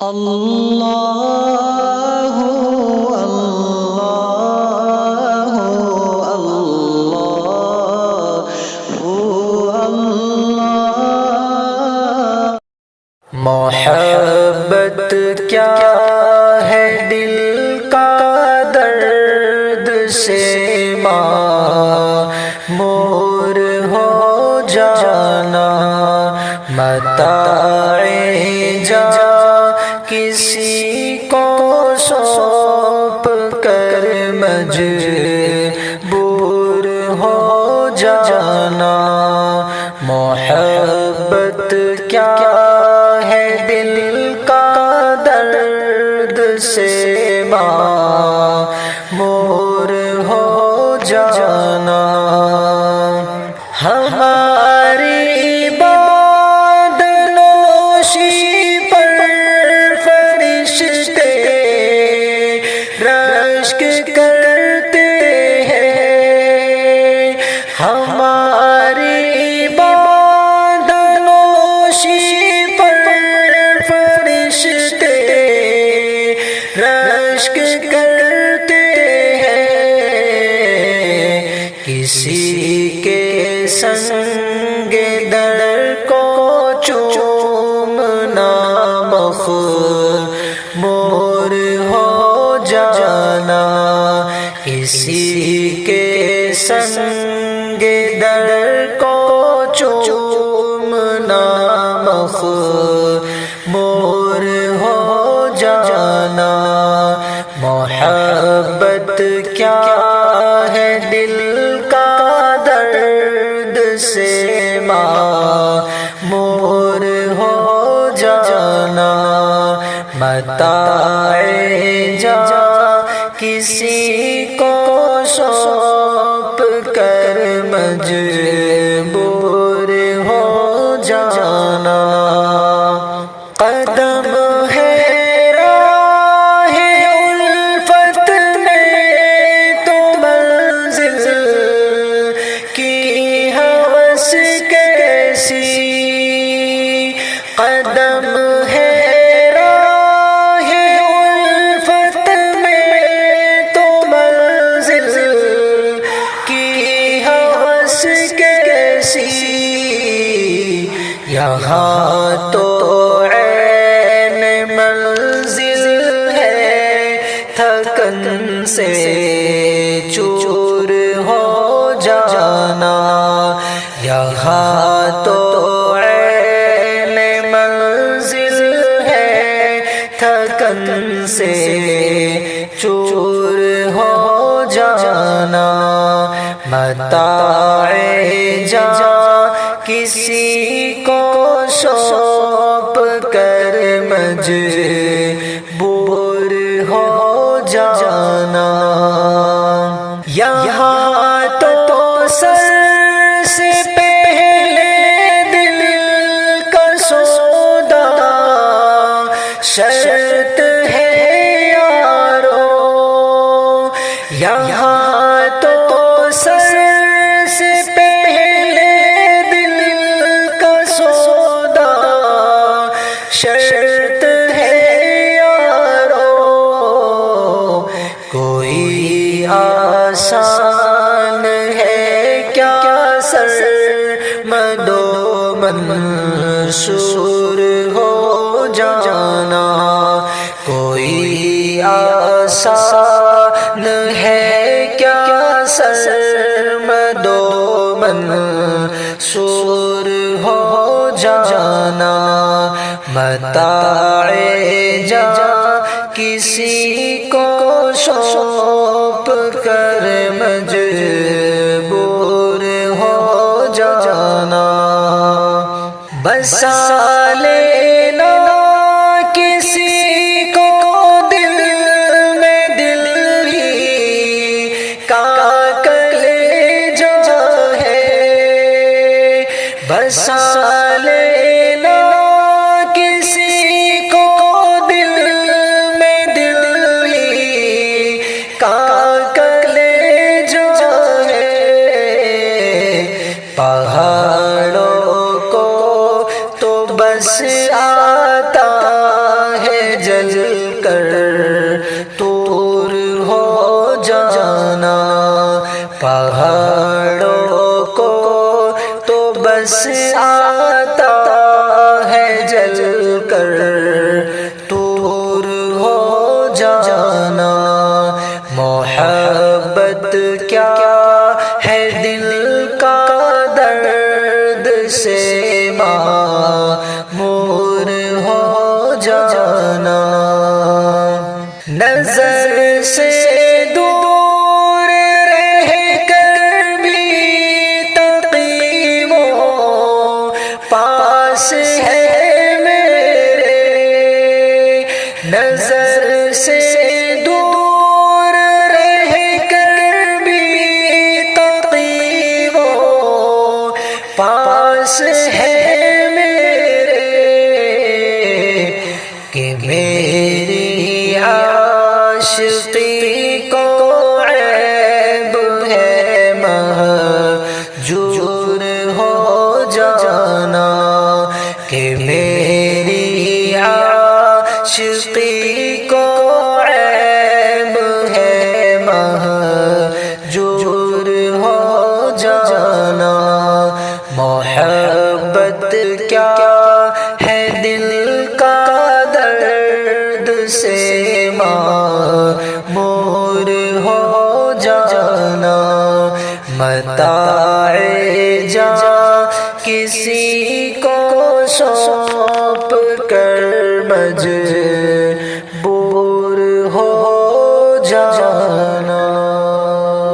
اللہ اللہ اللہ۔ محبت کیا ہے دل کا درد سے معمور ہو جانا، متاع جاں کسی کو سونپ کر مجبور ہو جانا۔ محبت کیا ہے دل کا درد سے معمور ہو جانا۔ ہماری باد نوشی پر فرشتے رشک کرتے ہیں، ہماری باد نوشی پر فرشتے رشک کرتے ہیں، کسی کے سنگ در کو چومنا مخمور ہو جانا، کسی کے سنگ در کو چومنا مخمور ہو جانا۔ محبت کیا ہے دل کا درد سے معمور ہو جانا، متاع جاں کسی کو سونپ کر مجبور ہو جانا۔ قدم ہے راہ الفت میں تو منزل کی ہوس کیسی، قدم ہے راہ الفت میں تو منزل کی ہوس کیسی، یہاں تو عین منزل ہے تھکن سے چور ہو جانا، یہاں تو عین منزل ہے تھکن سے چور ہو جانا، متاع جاں کسی کو سونپ کر مجبور ہو جانا۔ یہاں تو سر سے پہلے دل کا سودا شرط ہے یارو، یہاں تو سر سے پہلے دل کا سودا شرط ہے یارو، کوئی آسان ہے کیا سرمد و منصور ہو جانا، کوئی آسان ہے کیا سرمد و منصور ہو جانا، متاع جاں کسی کو سونپ کر مجبور ہو جانا۔ بسا لینا کسی کو دل میں، دل ہی کا کلیجہ ہے، بسا لینا کسی کو دل میں، دل ہی کا کلیجہ ہے، پہاڑوں کو تو جل کر طور ہو جانا، پہاڑوں کو تو بس آتا ہے جل کر طور ہو جانا، محبت کیا ہے دل کا درد سے معمور ہو جانا، نظر سے دور رہ کر بھی تقی وہ پاس ہے میرے، نظر سے دور رہ کر بھی تقی وہ پاس ہے میرے، کہ میری عاشقی کو عیب ہے مہجور ہو جانا، کہ میری عاشقی کو عیب ہے مہجور ہو جانا، محبت کیا ہے دل کا درد سے معمور ہو جانا، متاع جاں کسی کو سونپ کر مجبور